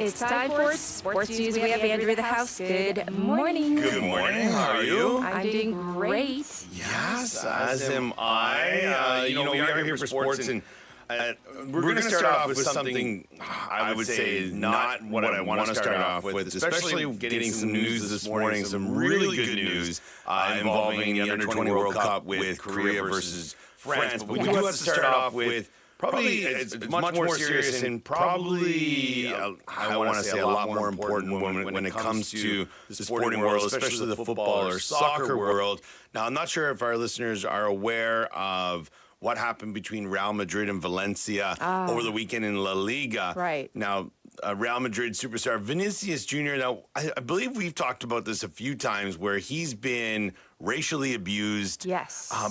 It's time for Sports News. We have Andrew in the house. Good morning. Good morning. How are you? I'm doing great. Yes, as am I. We are here for sports, and we're going to start off with something I would say is not what I want to start off with, especially getting some news this morning, some really good news involving the Under-20 World Cup with Korea versus France. But we do have to start off with probably it's much more serious and probably, I want to say, a lot more important when it comes to the sporting world, especially the football or soccer world. Now, I'm not sure if our listeners are aware of what happened between Real Madrid and Valencia over the weekend in La Liga. Right. Now, Real Madrid superstar Vinicius Jr. Now, I believe we've talked about this a few times where he's been racially abused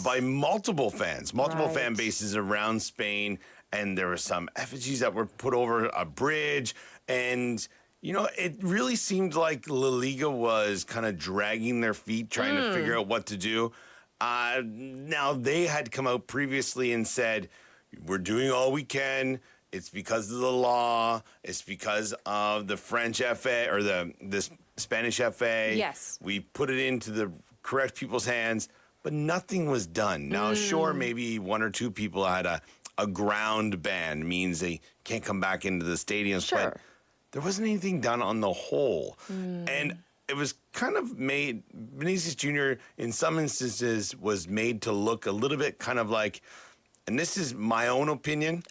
by multiple fans, multiple fan bases around Spain. And there were some effigies that were put over a bridge. And, it really seemed like La Liga was kind of dragging their feet, trying to figure out what to do. Now, they had come out previously and said, we're doing all we can. It's because of the law. It's because of the French FA or the Spanish FA. Yes. We put it into the correct people's hands, but nothing was done. Now, sure, maybe one or two people had a ground ban, means they can't come back into the stadiums, but there wasn't anything done on the whole. And it was kind of made, Vinicius Jr. in some instances was made to look a little bit kind of like, and this is my own opinion,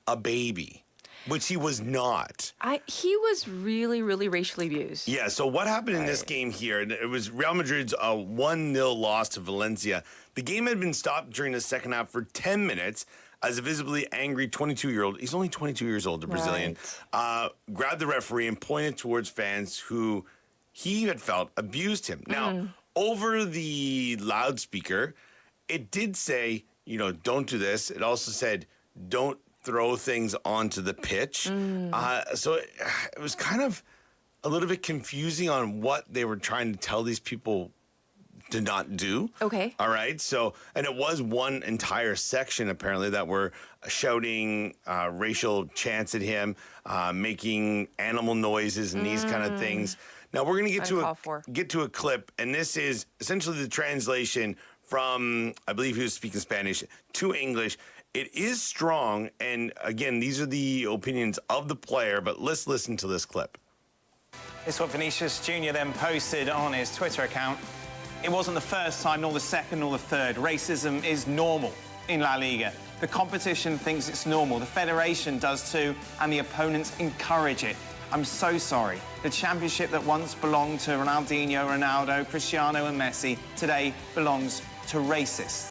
a baby, which he was not. He was really, really racially abused. Yeah, so what happened in this game here, it was Real Madrid's 1-0 loss to Valencia. The game had been stopped during the second half for 10 minutes as a visibly angry 22-year-old, he's only 22 years old, the Brazilian, grabbed the referee and pointed towards fans who he had felt abused him. Now, over the loudspeaker, it did say, don't do this. It also said, don't throw things onto the pitch. So it was kind of a little bit confusing on what they were trying to tell these people to not do. Okay. All right. So, and it was one entire section, apparently, that were shouting racial chants at him, making animal noises and these kind of things. Now, we're going to get to a clip, and this is essentially the translation from, I believe he was speaking Spanish, to English. It is strong, and again, these are the opinions of the player, but let's listen to this clip. This is what Vinicius Jr. then posted on his Twitter account. It wasn't the first time, nor the second, nor the third. Racism is normal in La Liga. The competition thinks it's normal. The federation does too, and the opponents encourage it. I'm so sorry. The championship that once belonged to Ronaldinho, Ronaldo, Cristiano and Messi today belongs to racists.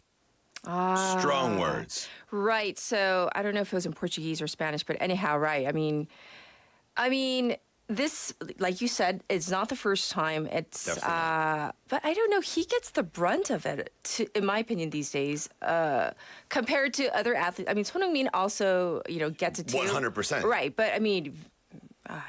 Strong words. Right. So I don't know if it was in Portuguese or Spanish, but anyhow, right. I mean, this, like you said, it's not the first time. It's, but I don't know. He gets the brunt of it, in my opinion, these days, compared to other athletes. I mean, Son Heung-min also, gets it too. 100%. Right. But I mean,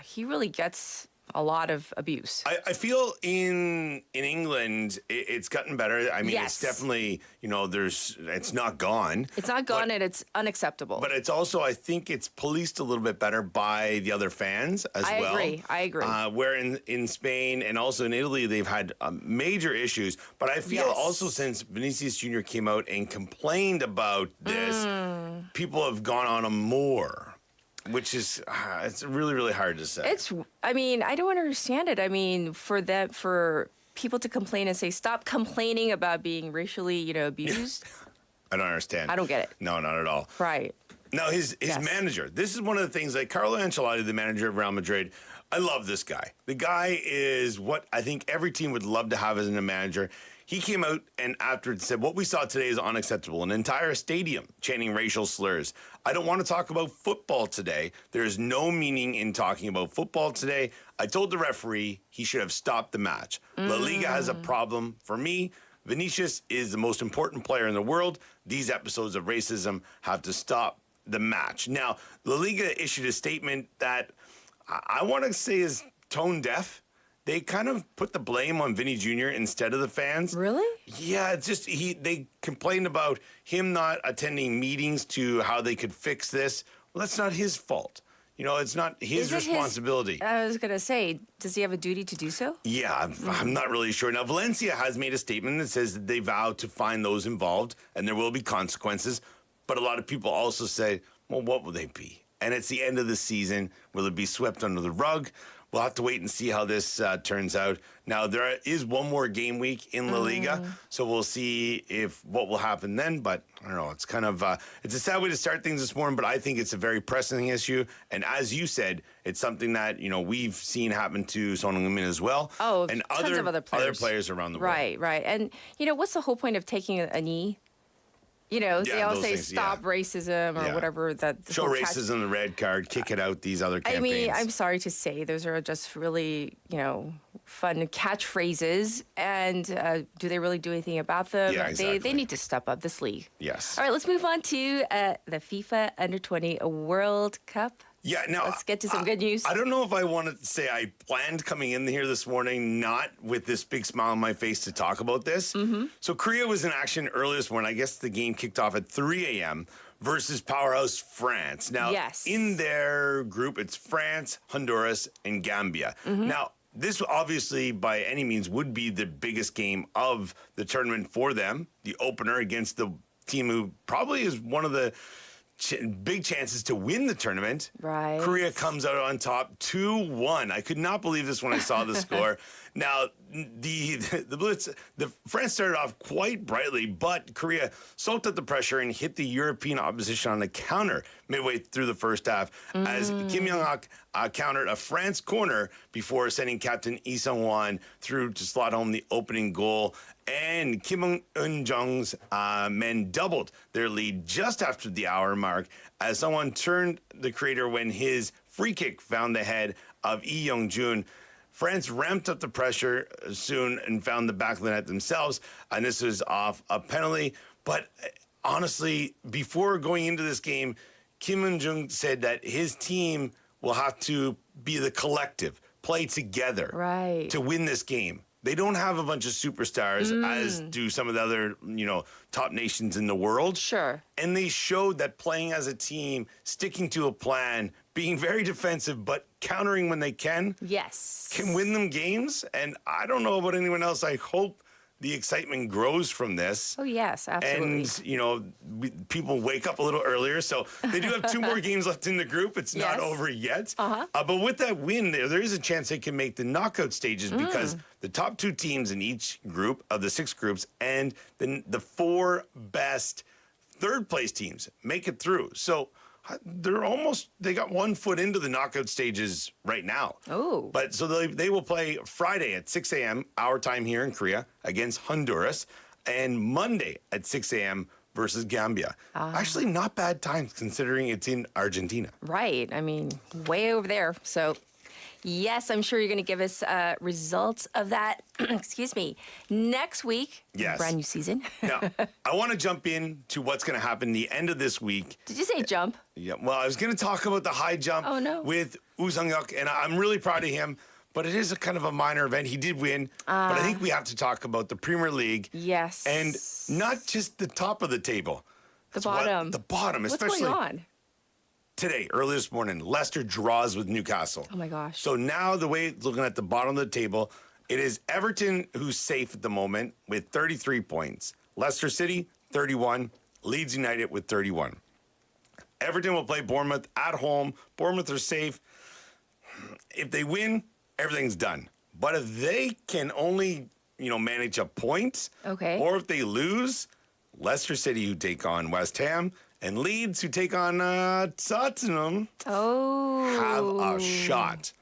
he really gets a lot of abuse. I feel in England, it's gotten better. I mean, it's definitely, it's not gone. It's not gone, and it's unacceptable. But it's also, I think it's policed a little bit better by the other fans as well. I agree. Where in Spain and also in Italy, they've had major issues. But I feel also since Vinicius Jr. came out and complained about this, people have gone on him more. Which is, it's really, really hard to say. I don't understand it. I mean, for people to complain and say, stop complaining about being racially, abused. I don't understand. I don't get it. No, not at all. Right. Now, his manager, this is one of the things, like Carlo Ancelotti, the manager of Real Madrid, I love this guy. The guy is what I think every team would love to have as a manager. He came out and afterwards said, what we saw today is unacceptable. An entire stadium chanting racial slurs. I don't want to talk about football today. There is no meaning in talking about football today. I told the referee he should have stopped the match. La Liga has a problem. For me, Vinicius is the most important player in the world. These episodes of racism have to stop the match. Now, La Liga issued a statement that I want to say is tone deaf. They kind of put the blame on Vinny Jr. instead of the fans. Really? Yeah, it's just they complained about him not attending meetings to how they could fix this. Well, that's not his fault. it's not his Is it responsibility. I was going to say, does he have a duty to do so? Yeah, I'm not really sure. Now, Valencia has made a statement that says that they vow to find those involved and there will be consequences. But a lot of people also say, well, what will they be? And it's the end of the season. Will it be swept under the rug? We'll have to wait and see how this turns out. Now, there is one more game week in La Liga, so we'll see what will happen then. But I don't know. It's kind of it's a sad way to start things this morning, but I think it's a very pressing issue. And as you said, it's something that we've seen happen to Son Heung-min as well. Oh, and tons of other players around the world. Right. And what's the whole point of taking a knee? They all say things, stop racism or whatever. Show racism, the red card, kick it out, these other campaigns. I mean, I'm sorry to say, those are just really, fun catchphrases. And do they really do anything about them? Yeah, exactly. They need to step up, this league. Yes. All right, let's move on to the FIFA Under-20 World Cup. Yeah, now Let's get to some good news. I don't know if I want to say I planned coming in here this morning not with this big smile on my face to talk about this. So Korea was in action early this morning. I guess the game kicked off at 3 a.m. versus powerhouse France. Now, in their group, it's France, Honduras, and Gambia. Now, this obviously, by any means, would be the biggest game of the tournament for them, the opener against the team who probably is one of the big chances to win the tournament. Right. Korea comes out on top 2-1. I could not believe this when I saw the score. Now, the Blitz, the France started off quite brightly, but Korea soaked up the pressure and hit the European opposition on a counter midway through the first half as Kim Young-hak countered a France corner before sending captain Lee Sung-hwan through to slot home the opening goal. And Kim Eun-jung's men doubled their lead just after the hour mark as someone turned the crater when his free kick found the head of Lee Young-jun. France ramped up the pressure soon and found the back of the net themselves, and this was off a penalty. But honestly, before going into this game, Kim Eun-jung said that his team will have to be the collective, play together to win this game. They don't have a bunch of superstars, as do some of the other, top nations in the world. Sure. And they showed that playing as a team, sticking to a plan, being very defensive, but countering when they can win them games. And I don't know about anyone else. I hope the excitement grows from this. Oh, yes, absolutely. And, people wake up a little earlier. So they do have 2 more games left in the group. It's not over yet. But with that win, there is a chance they can make the knockout stages because the top 2 teams in each group of the 6 groups and the 4 best third-place teams make it through. So they got 1 foot into the knockout stages right now. Oh. But so they will play Friday at 6 a.m. our time here in Korea against Honduras and Monday at 6 a.m. versus Gambia. Actually, not bad times considering it's in Argentina. Right. I mean, way over there. So, yes, I'm sure you're going to give us results of that, excuse me, next week. Yes. Brand new season. Now, I want to jump in to what's going to happen the end of this week. Did you say jump? Yeah, well, I was going to talk about the high jump with Woo Sung-hyuk, and I'm really proud of him, but it is a kind of a minor event. He did win, but I think we have to talk about the Premier League. Yes. And not just the top of the table. The bottom. The bottom, What's especially. going on? Today, early this morning, Leicester draws with Newcastle. Oh, my gosh. So now the way it's looking at the bottom of the table, it is Everton who's safe at the moment with 33 points. Leicester City, 31. Leeds United with 31. Everton will play Bournemouth at home. Bournemouth are safe. If they win, everything's done. But if they can only, manage a point, or if they lose, Leicester City who take on West Ham, and Leeds, who take on Tottenham, have a shot.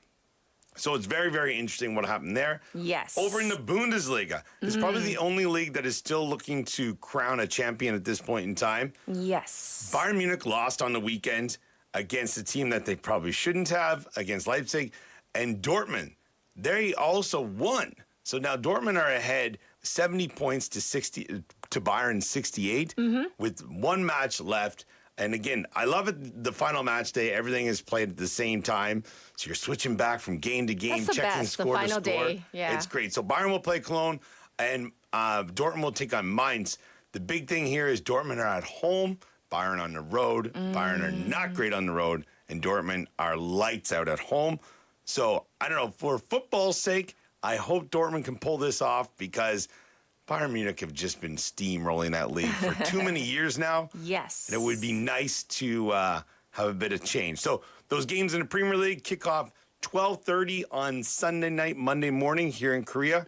So it's very, very interesting what happened there. Yes. Over in the Bundesliga, it's probably the only league that is still looking to crown a champion at this point in time. Yes. Bayern Munich lost on the weekend against a team that they probably shouldn't have, against Leipzig. And Dortmund, they also won. So now Dortmund are ahead 70 points to Bayern 68 with 1 match left. And again, I love it. The final match day, everything is played at the same time. So you're switching back from game to game, That's the checking best, score the final to score. day. Yeah. It's great. So Bayern will play Cologne and Dortmund will take on Mainz. The big thing here is Dortmund are at home, Bayern on the road. Bayern are not great on the road. and Dortmund are lights out at home. So I don't know, for football's sake, I hope Dortmund can pull this off because Bayern Munich have just been steamrolling that league for too many years now. Yes. And it would be nice to have a bit of change. So those games in the Premier League kick off 12:30 on Sunday night, Monday morning here in Korea.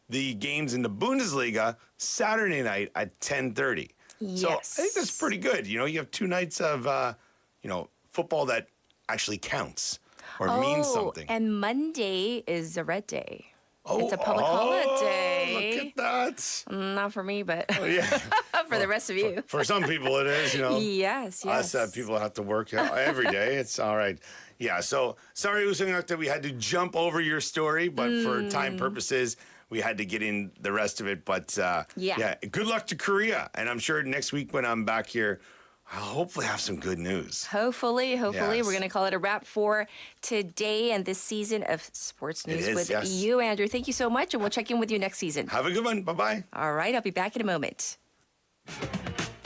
The games in the Bundesliga, Saturday night at 10:30. Yes. So I think that's pretty good. You know, you have 2 nights of, football that actually counts or means something. And Monday is a red day. It's a public holiday. Look at that. Not for me, but Yeah. for the rest of you. For some people it is, you know. Yes, yes. Us people have to work every day. It's all right. Yeah, so sorry, Usung, that we had to jump over your story, but for time purposes, we had to get in the rest of it. But yeah, good luck to Korea. And I'm sure next week when I'm back here, I'll hopefully have some good news. Hopefully. Yes. We're going to call it a wrap for today and this season of Sports News with you, Andrew. Thank you so much, and we'll check in with you next season. Have a good one. Bye-bye. All right, I'll be back in a moment.